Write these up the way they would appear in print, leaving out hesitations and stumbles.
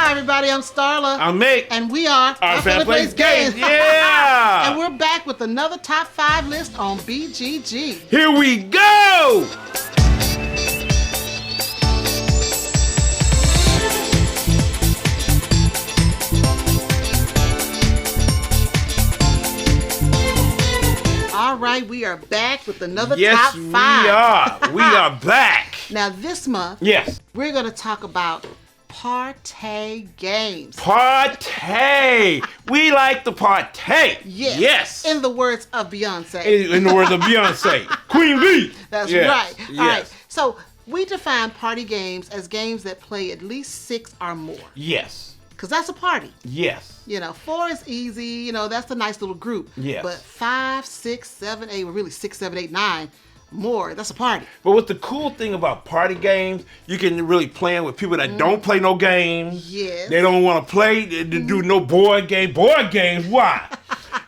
Hi, everybody. I'm Starla. I'm Mick. And we are Our Family Plays Games. Yeah. And we're back with another top 5 list on BGG. Here we go. All right, we are back with another top Yes, 5. we are. We are back. Now, this month, Yes. we're going to talk about party games. Party. We like to party. Yes. In the words of Beyonce. In the words of Beyonce. Queen Bee. That's Yes. right. Yes. All right. So we define party games as games that play at least 6 or more. Yes. Because that's a party. Yes. 4 is easy. That's a nice little group. Yes. But 5, 6, 7, 8, well, really 6, 7, 8, 9 more. That's a party. But what's the cool thing about party games, you can really play them with people that don't play no games. Yes. They don't want to play, they do no board game. Board games, why?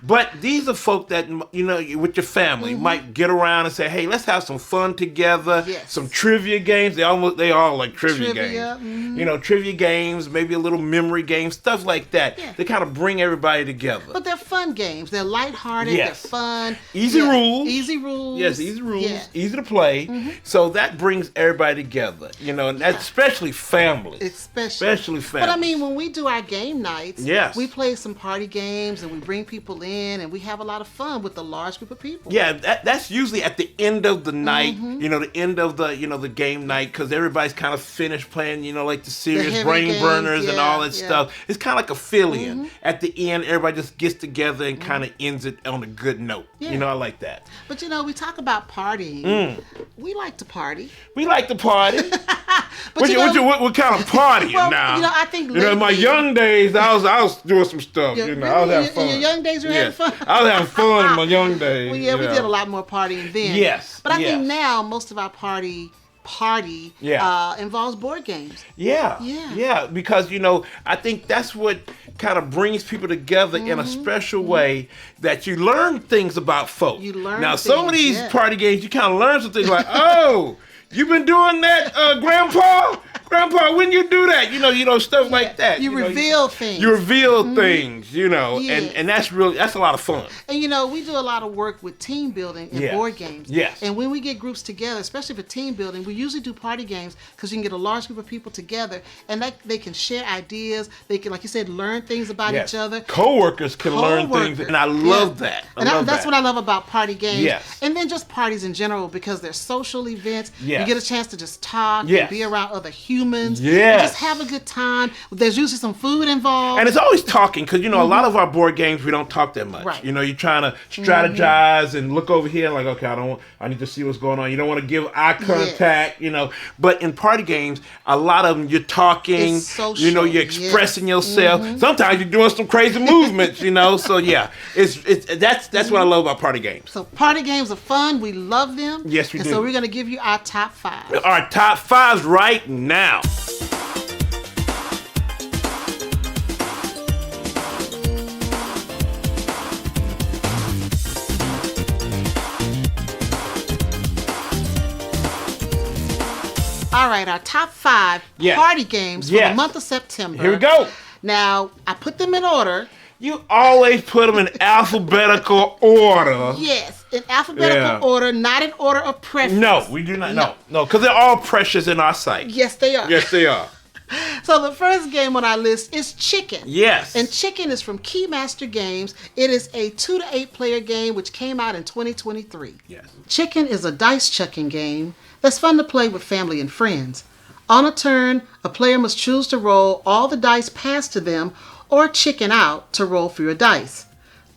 But these are folk that, with your family, might get around and say, hey, let's have some fun together. Yes. Some trivia games. They all like trivia games. Trivia games, maybe a little memory game, stuff like that. Yeah. They kind of bring everybody together. But they're fun games. They're lighthearted. Yes. They're fun. Easy rules. Easy rules. Yes, easy rules. Yeah. Easy to play. So that brings everybody together. And that's especially families. Especially families. But I mean, when we do our game nights, yes, we play some party games and we bring people in and we have a lot of fun with a large group of people. Yeah, that's usually at the end of the night, the end of the game night, because everybody's kind of finished playing, like the serious brain burners and all that stuff. It's kind of like a fill-in. At the end, everybody just gets together and kind of ends it on a good note. Yeah. I like that. But we talk about partying. We like to party. We like to party. But what kind of partying now? I think in my young days, I was doing some stuff. I was having fun. In your young days, you were having fun. I was having fun in my young days. Well, we did a lot more partying then. Yes. But I think now most of our party involves board games. Yeah, because I think that's what kind of brings people together in a special way, that you learn things about folk. You learn now things, some of these party games, you kind of learn some things like, oh, you've been doing that, Grandpa, when you do that, stuff like that. You reveal things. You reveal things, and that's a lot of fun. And we do a lot of work with team building and board games. Yes. And when we get groups together, especially for team building, we usually do party games because you can get a large group of people together and they can share ideas. They can, like you said, learn things about each other. Co-workers can learn things, and I love that. That's what I love about party games. Yes. And then just parties in general, because they're social events. Yes. You get a chance to just talk Yes. and be around other humans. Yes. And just have a good time. There's usually some food involved. And it's always talking, because, a lot of our board games, we don't talk that much. Right. You're trying to strategize and look over here like, okay, I need to see what's going on. You don't want to give eye contact, But in party games, a lot of them, you're talking, it's social. You're expressing yourself. Sometimes you're doing some crazy movements, So yeah, that's what I love about party games. So party games are fun. We love them. Yes, we do. So we're going to give you our top 5. Our top 5s right now. All right, our top 5 party games for the month of September. Here we go. Now, I put them in order. You always put them in alphabetical order. Yes, in alphabetical order, not in order of preference. No, we do not. No, because they're all precious in our sight. Yes, they are. Yes, they are. So the first game on our list is Chicken. Yes. And Chicken is from Keymaster Games. It is a 2 to 8 player game which came out in 2023. Yes. Chicken is a dice chucking game that's fun to play with family and friends. On a turn, a player must choose to roll all the dice passed to them or chicken out to roll fewer dice.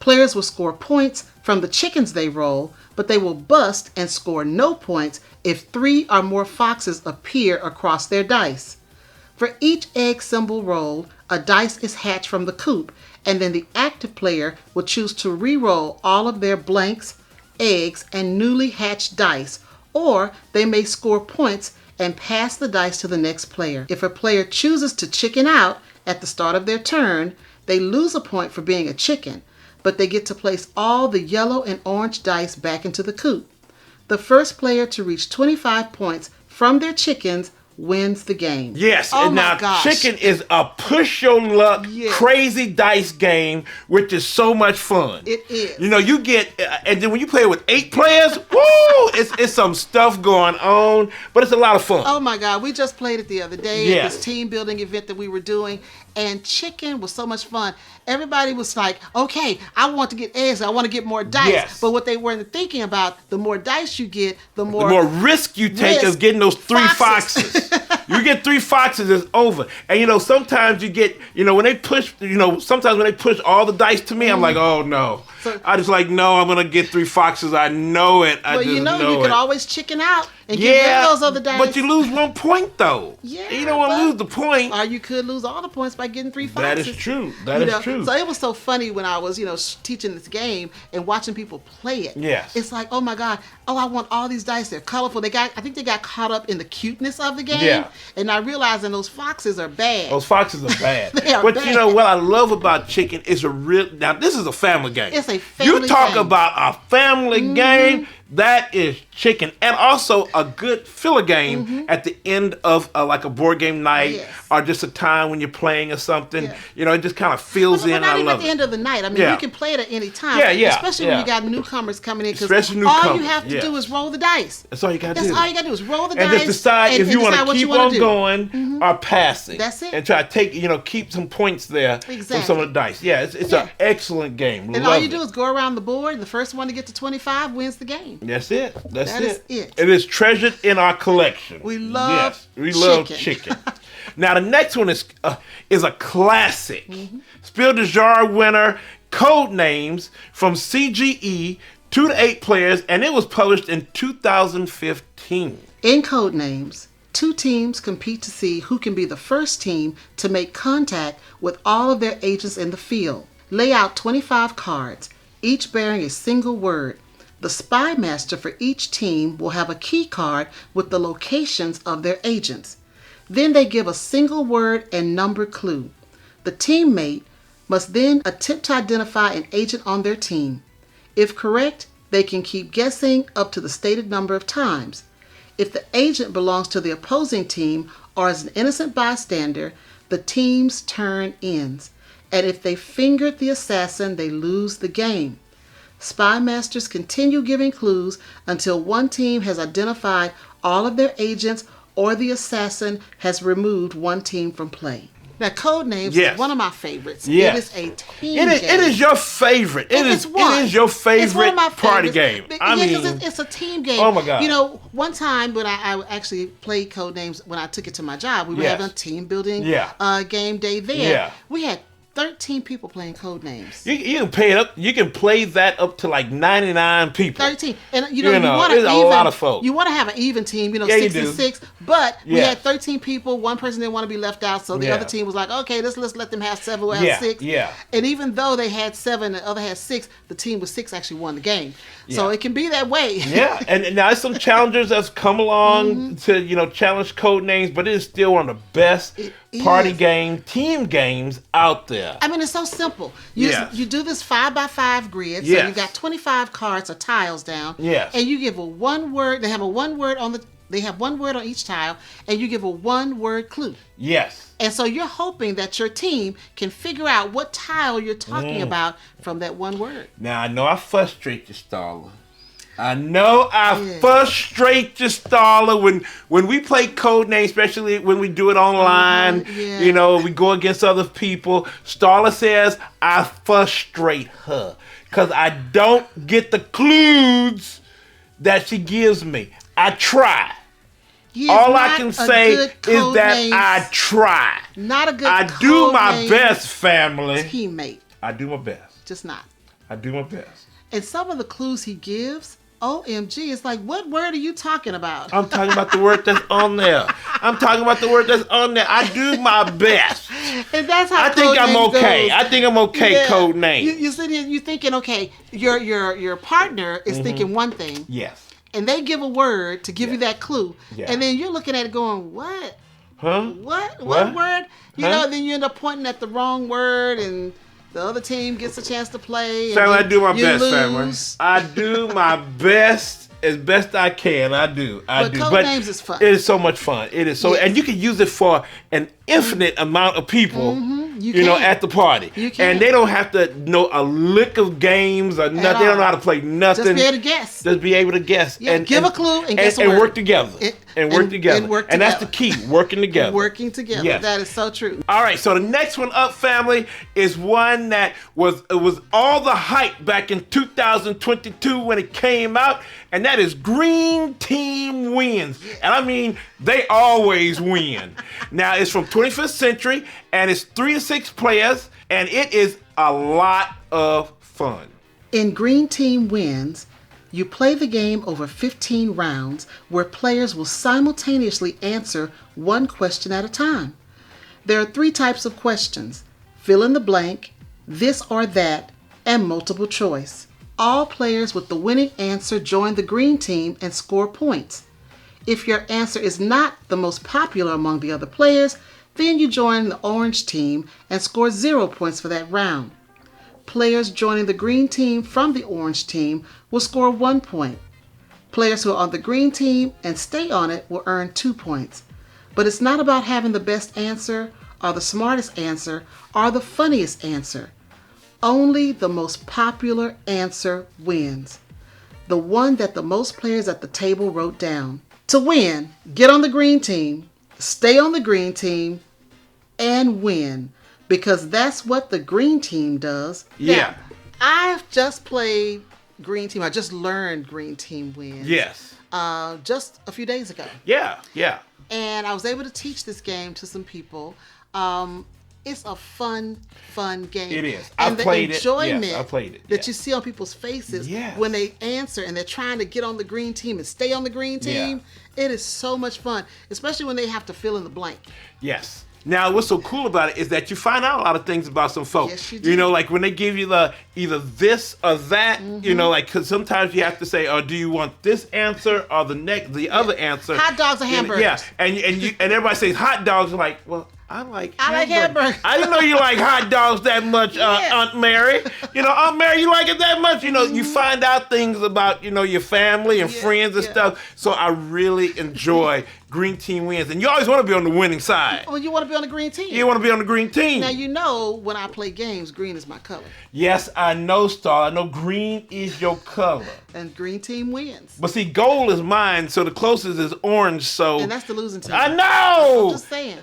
Players will score points from the chickens they roll, but they will bust and score no points if 3 or more foxes appear across their dice. For each egg symbol rolled, a dice is hatched from the coop, and then the active player will choose to re-roll all of their blanks, eggs, and newly hatched dice, or they may score points and pass the dice to the next player. If a player chooses to chicken out at the start of their turn, they lose a point for being a chicken, but they get to place all the yellow and orange dice back into the coop. The first player to reach 25 points from their chickens wins the game. Yes, Oh and now my gosh. chicken is a push your luck, crazy dice game, which is so much fun. It is. You know, you get, and then when you play it with 8 players, woo, it's some stuff going on, but it's a lot of fun. Oh my God, we just played it the other day Yes. at this team building event that we were doing, and chicken was so much fun. Everybody was like, okay, I want to get eggs, I want to get more dice. Yes. But what they weren't thinking about, the more dice you get, the more risk you take is getting those 3 foxes. You get 3 foxes, it's over. And you know, sometimes you get, you know, when they push, you know, sometimes when they push all the dice to me, I'm like, oh no. So, I just like, no, I'm gonna get 3 foxes. I know it. Well, you know you can always chicken out and get rid of those other dice. But you lose 1 point though. Yeah, you don't want to lose the point. Or you could lose all the points by getting 3 foxes. That is true. That is true. So it was so funny when I was, you know, teaching this game and watching people play it. Yes. It's like, oh my God, oh, I want all these dice. They're colorful. I think they got caught up in the cuteness of the game. Yeah. And not realizing those foxes are bad. Those foxes are bad. They are but bad. You know what I love about chicken is now this is a family game. It's a family You talk game. about a family game. That is chicken, and also a good filler game at the end of like a board game night, or just a time when you're playing or something. Yeah. You know, it just kind of fills in. But not I even love at the it. end of the night. I mean, you can play it at any time. Especially when you got newcomers coming in, because all you have to do is roll the dice. That's all you got to do. That's all you got to do is roll the dice. And just decide if you want to keep on going or passing. That's it. And try to take, you know, keep some points there from some of the dice. Yeah, it's an excellent game. And all you do is go around the board, and the first one to get to 25 wins the game. That's it. That is it. It is treasured in our collection. We love love chicken. Now the next one is a classic. Spiel des Jahres winner, Code Names from CGE, 2 to 8 players, and it was published in 2015. In Code Names, 2 teams compete to see who can be the first team to make contact with all of their agents in the field. Lay out 25 cards, each bearing a single word. The spy master for each team will have a key card with the locations of their agents. Then they give a single word and number clue. The teammate must then attempt to identify an agent on their team. If correct, they can keep guessing up to the stated number of times. If the agent belongs to the opposing team or is an innocent bystander, the team's turn ends. And if they fingered the assassin, they lose the game. Spy masters continue giving clues until one team has identified all of their agents or the assassin has removed one team from play. Now, Code Names is one of my favorites. Yes. It is a team game. It is your favorite. It is your favorite party game. I mean, because it's a team game. Oh my God! You know, one time when I actually played Code Names when I took it to my job, we were having a team building game day there. Yeah. We had 13 people playing Code Names. You can pay it up. You can play that up to like 99 people. 13, and you want it's a lot of folks. You want to have an even team, 6 and 6. But we had 13 people. One person didn't want to be left out, so the other team was like, okay, let's let them have 7. We'll have 6. Yeah. And even though they had 7 and the other had 6, the team with 6 actually won the game. So it can be that way. Yeah, and now there's some challengers that's come along to challenge Code Names, but it is still one of the best party team games out there. I mean, it's so simple. You do this 5x5 grid, so you got 25 cards or tiles down. Yes. And you give a 1 word. They have a 1 word They have 1 word on each tile, and you give a 1 word clue. Yes. And so you're hoping that your team can figure out what tile you're talking about from that 1 word. Now, I know I frustrate you, Starla. I know I frustrate you, Starla, when we play Code Name, especially when we do it online, we go against other people. Starla says I frustrate her because I don't get the clues that she gives me. I try. All I can say is that I try. Not a good I do my best, family. Teammate. I do my best. Just not. I do my best. And some of the clues he gives, OMG, it's like, what word are you talking about? I'm talking about the word that's on there. I do my best. And that's how I think I'm okay. Goes. I think I'm okay, Code Name. You sit here, you thinking, okay, your partner is thinking one thing. Yes. And they give a word to give you that clue. Yeah. And then you're looking at it going, what? Huh? What word? Then you end up pointing at the wrong word, and the other team gets a chance to play. Family, I do my best, family. I do my best, as best I can. I do. But Codenames is fun. It is so much fun. It is so, and you can use it for an infinite amount of people. You know, at the party. You can. And they don't have to know a lick of games or nothing. They don't know how to play nothing. Just be able to guess. Just be able to guess. Yeah, give a clue and guess a and word. work together. And work together. And that's the key, working together. Working together. Yes. That is so true. All right, so the next one up, family, is one that was all the hype back in 2022 when it came out, and that is Green Team Wins. And I mean, they always win. Now, it's from 25th Century, and it's 3 to 6 players, and it is a lot of fun. In Green Team Wins, you play the game over 15 rounds where players will simultaneously answer one question at a time. There are 3 types of questions: fill in the blank, this or that, and multiple choice. All players with the winning answer join the green team and score points. If your answer is not the most popular among the other players, then you join the orange team and score 0 points for that round. Players joining the green team from the orange team will score 1 point. Players who are on the green team and stay on it will earn 2 points. But it's not about having the best answer or the smartest answer or the funniest answer. Only the most popular answer wins. The one that the most players at the table wrote down. To win, get on the green team, stay on the green team, and win. Because that's what the green team does. Yeah. Now, I've just played green team. I just learned green team wins. Yes. Just a few days ago. Yeah. And I was able to teach this game to some people. It's a fun game. It is. And I played the enjoyment Yes, I played it. that you see on people's faces when they answer and they're trying to get on the green team and stay on the green team. It is so much fun, especially when they have to fill in the blank. Yes. Now, what's so cool about it is that you find out a lot of things about some folks. Yes, you do. You know, like when they give you the either this or that, you know, like, because sometimes you have to say, do you want this answer or the other answer? Hot dogs or hamburgers. Yeah, and everybody says hot dogs. Are like, well, I like hamburgers. I didn't know you like hot dogs that much, Aunt Mary. You know, Aunt Mary, you like it that much? You know, you find out things about, you know, your family and friends and stuff. So I really enjoy Green Team Wins. And you always want to be on the winning side. Well, you want to be on the green team. You want to be on the green team. Now, you know, when I play games, green is my color. Yes, I know, Starla. I know green is your color. And green team wins. But see, gold is mine, so the closest is orange, so... And that's the losing team. I know! I'm just saying.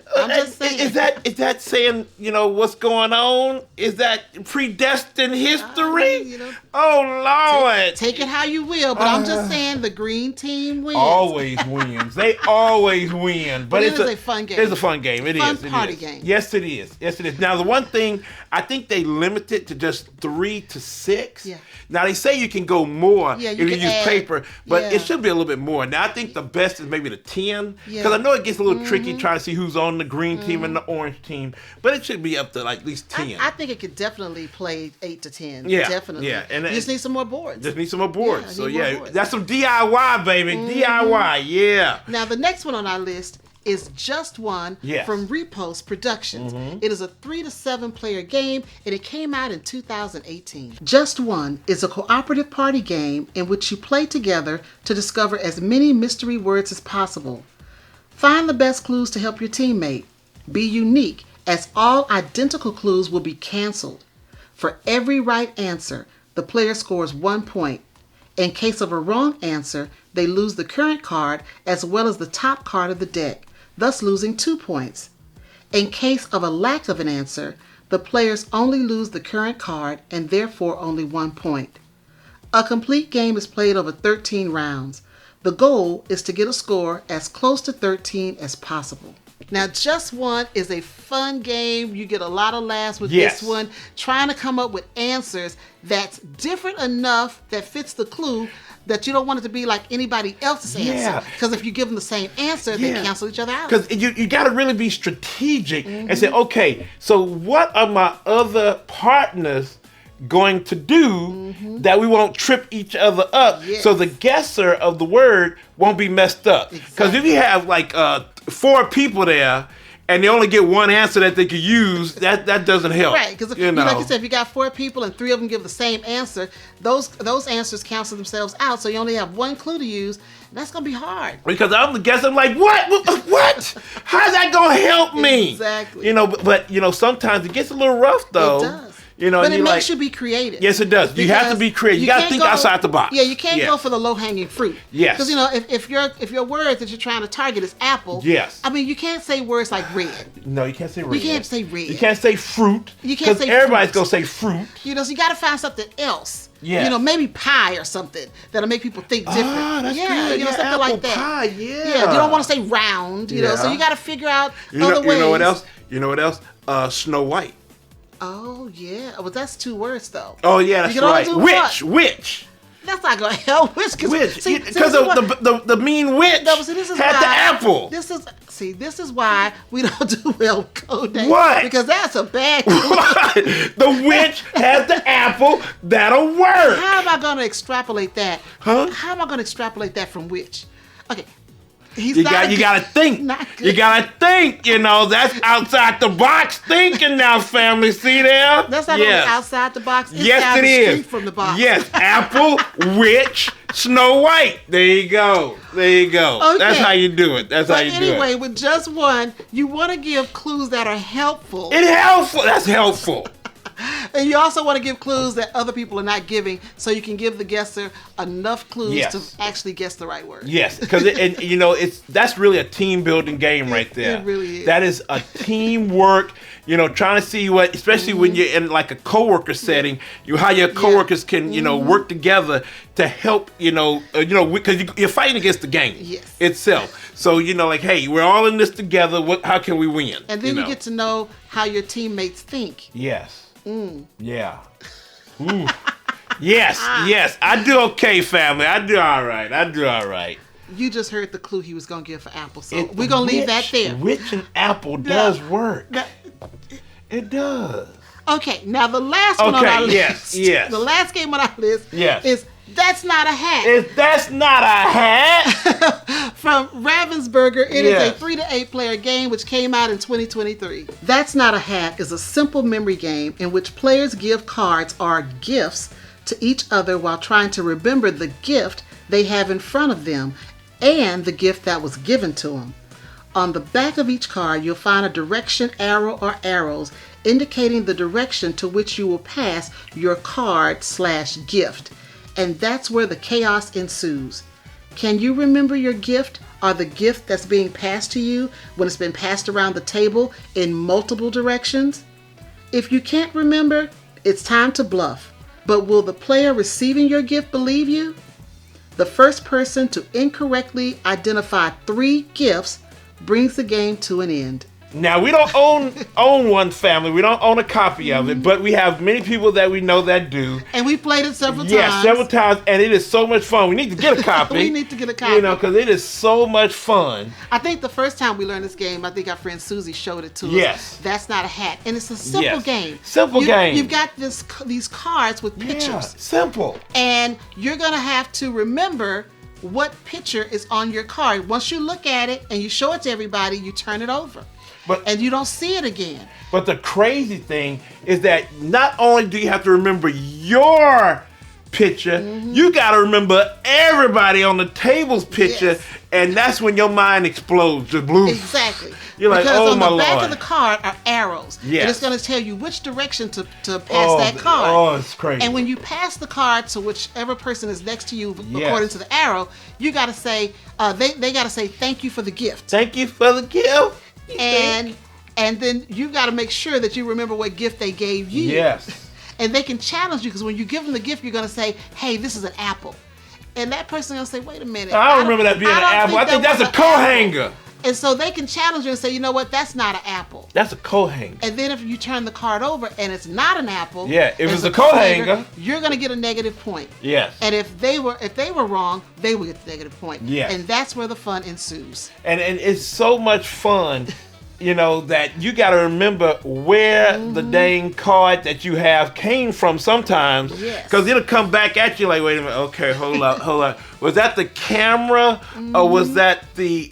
Is that saying, you know, what's going on? Is that predestined history? You know, oh, Lord! Take it how you will, but I'm just saying the green team wins. Always wins. They always win. But it is a fun game. It's a fun game. It is. Fun party game. Yes, it is. Yes, it is. Now, the one thing, I think they limit it to just 3 to 6. Yeah. Now, they say you can go more if you use add, paper, but it should be a little bit more. Now, I think the best is maybe the 10, because I know it gets a little tricky trying to see who's on the green team and the orange team, but it should be up to like at least 10. I think it could definitely play 8 to 10. Yeah. Definitely. Yeah. And you just need some more boards. Just need some more boards. Yeah, So, more boards. That's some DIY, baby. DIY, yeah. Now, the next one on our list is Just One from Repost Productions. It is a 3 to 7 player game, and it came out in 2018. Just One is a cooperative party game in which you play together to discover as many mystery words as possible. Find the best clues to help your teammate. Be unique, as all identical clues will be canceled. For every right answer, the player scores 1 point. In case of a wrong answer, they lose the current card as well as the top card of the deck, thus losing 2 points. In case of a lack of an answer, the players only lose the current card and therefore only 1 point. A complete game is played over 13 rounds. The goal is to get a score as close to 13 as possible. Now, Just One is a fun game. You get a lot of laughs with this one, trying to come up with answers that's different enough that fits the clue that you don't want it to be like anybody else's answer. Because if you give them the same answer, they cancel each other out. Because you got to really be strategic and say, okay, so what are my other partners going to do that we won't trip each other up so the guesser of the word won't be messed up? Because if you have like 4 people there and they only get one answer that they could use, that doesn't help. Right, because like you said, if you got 4 people and 3 of them give the same answer, those answers cancel themselves out. So you only have 1 clue to use. That's gonna be hard. Because I'm like, what? How's that gonna help me? Exactly. But sometimes it gets a little rough though. It does. But it makes you be creative. Yes, it does. You have to be creative. You got to think outside the box. Yeah, you can't go for the low-hanging fruit. Yes. Because if your word that you're trying to target is apple. Yes. I mean, you can't say words like red. No, you can't say red. You can't say red. You can't say fruit. You can't say everybody's fruit. gonna say fruit. So you got to find something else. Yeah. Maybe pie or something that'll make people think different. That's good. Something apple like that. Pie, yeah. Yeah, you don't want to say round. So you got to figure out other ways. You know what else? Snow White. Oh yeah, well that's 2 words though. Oh yeah, that's right. Witch. That's not gonna help. Because the mean witch had the apple. This is why we don't do well with code names. What? Because that's a bad clue. The witch has the apple. That'll work. How am I gonna extrapolate that? Huh? How am I gonna extrapolate that from witch? Okay. You gotta think. You gotta think. That's outside the box thinking now, family. See there? That's not only outside the box. It's yes, down it the is. street from the box. Yes, apple, witch, Snow White. There you go. Okay. That's how you do it. Anyway, with just 1, you want to give clues that are helpful. That's helpful. And you also want to give clues that other people are not giving, so you can give the guesser enough clues to actually guess the right word. Yes, because that's really a team building game right there. It really is. That is a teamwork. Trying to see what, especially when you're in like a coworker setting, how your coworkers can work together to help. Because you're fighting against the game itself. So hey, we're all in this together. How can we win? And then you get to know how your teammates think. Yes. Yeah. Ooh. Yes. I do okay, family. I do all right. You just heard the clue he was going to give for apple, so we're going to leave that there. Witch and apple does work. It does. Okay, now the last one on our list. Yes. The last game on our list is That's Not a Hat. That's Not a Hat. From Ravensburger. It is a 3 to 8 player game which came out in 2023. That's Not a Hat is a simple memory game in which players give cards or gifts to each other while trying to remember the gift they have in front of them and the gift that was given to them. On the back of each card, you'll find a direction arrow or arrows indicating the direction to which you will pass your card/gift. And that's where the chaos ensues. Can you remember your gift or the gift that's being passed to you when it's been passed around the table in multiple directions? If you can't remember, it's time to bluff. But will the player receiving your gift believe you? The first person to incorrectly identify 3 gifts brings the game to an end. Now, we don't own one, family. We don't own a copy of it, but we have many people that we know that do. And we played it several times. Yeah, several times, and it is so much fun. We need to get a copy. We need to get a copy. Because it is so much fun. I think the first time we learned this game, I think our friend Susie showed it to us. Yes. That's Not a Hat. And it's a simple game. Simple game. You've got these cards with pictures. Yeah, simple. And you're going to have to remember what picture is on your card. Once you look at it and you show it to everybody, you turn it over. And you don't see it again. But the crazy thing is that not only do you have to remember your picture, you got to remember everybody on the table's picture, and that's when your mind explodes. The blue. Exactly. You're like, oh my Lord. Because on the back of the card are arrows. Yes. And it's going to tell you which direction to pass that card. Oh, it's crazy. And when you pass the card to whichever person is next to you, according to the arrow, you got to say, they got to say, thank you for the gift. Thank you for the gift. And then you got to make sure that you remember what gift they gave you. Yes. And they can challenge you because when you give them the gift, you're going to say, hey, this is an apple. And that person's going to say, wait a minute. I don't remember that being an apple. I think that's a coat hanger. And so they can challenge you and say, you know what, that's not an apple. That's a coat hanger. And then if you turn the card over and it's not an apple, if it's a coat hanger, you're going to get a negative point. Yes. And if they were wrong, they would get the negative point. Yes. And that's where the fun ensues. And it's so much fun that you got to remember where the dang card that you have came from sometimes. Yes. Because it'll come back at you like, wait a minute, okay, hold on. Was that the camera or was that the,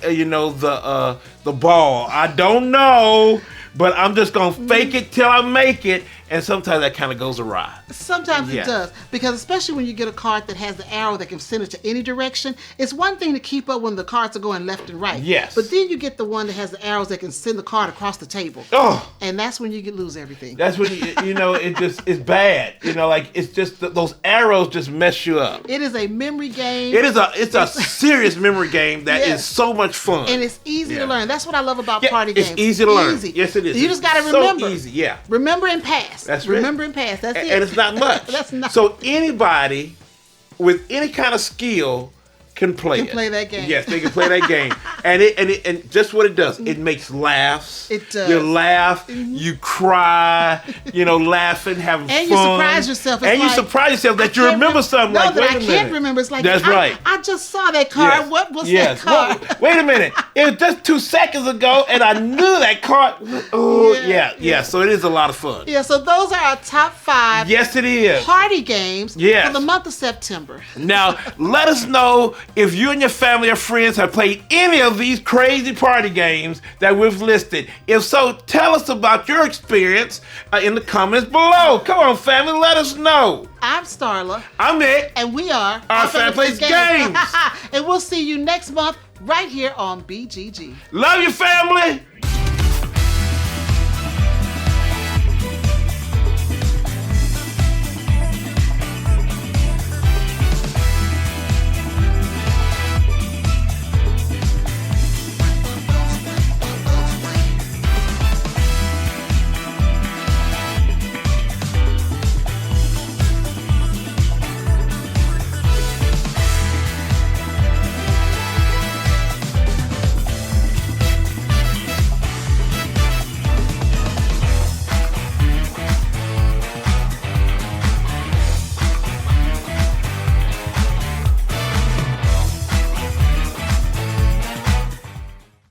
the ball? I don't know, but I'm just going to fake it till I make it. And sometimes that kind of goes awry. Sometimes it does. Because especially when you get a card that has the arrow that can send it to any direction, it's one thing to keep up when the cards are going left and right. Yes. But then you get the one that has the arrows that can send the card across the table. Oh. And that's when you lose everything. That's when, it's bad. It's just those arrows just mess you up. It is a memory game. It's a serious memory game that is so much fun. And it's easy to learn. That's what I love about party games. It's easy to learn. Yes, it is. You just got to remember. So easy, yeah. Remember and pass. That's right. Remember and pass. That's it. And it's not much. That's not. So anybody with any kind of skill can play that game. Yes, they can play that game. And just what it does, it makes laughs. It does. You laugh, you cry, laughing, having fun. And you surprise yourself. And you surprise yourself that you remember something. No, like, that wait a I minute. can't remember. It's like, that's right. I just saw that card. Yes. What was that card? Wait a minute. It was just 2 seconds ago, and I knew that card. Oh, yeah. So it is a lot of fun. Yeah, so those are our top 5 Yes, it is. party games for the month of September. Now, let us know if you and your family or friends have played any of these crazy party games that we've listed. If so, tell us about your experience in the comments below. Come on, family, let us know. I'm Starla. I'm Nick. And we are Our Family Plays Games. And we'll see you next month right here on BGG. Love you, family.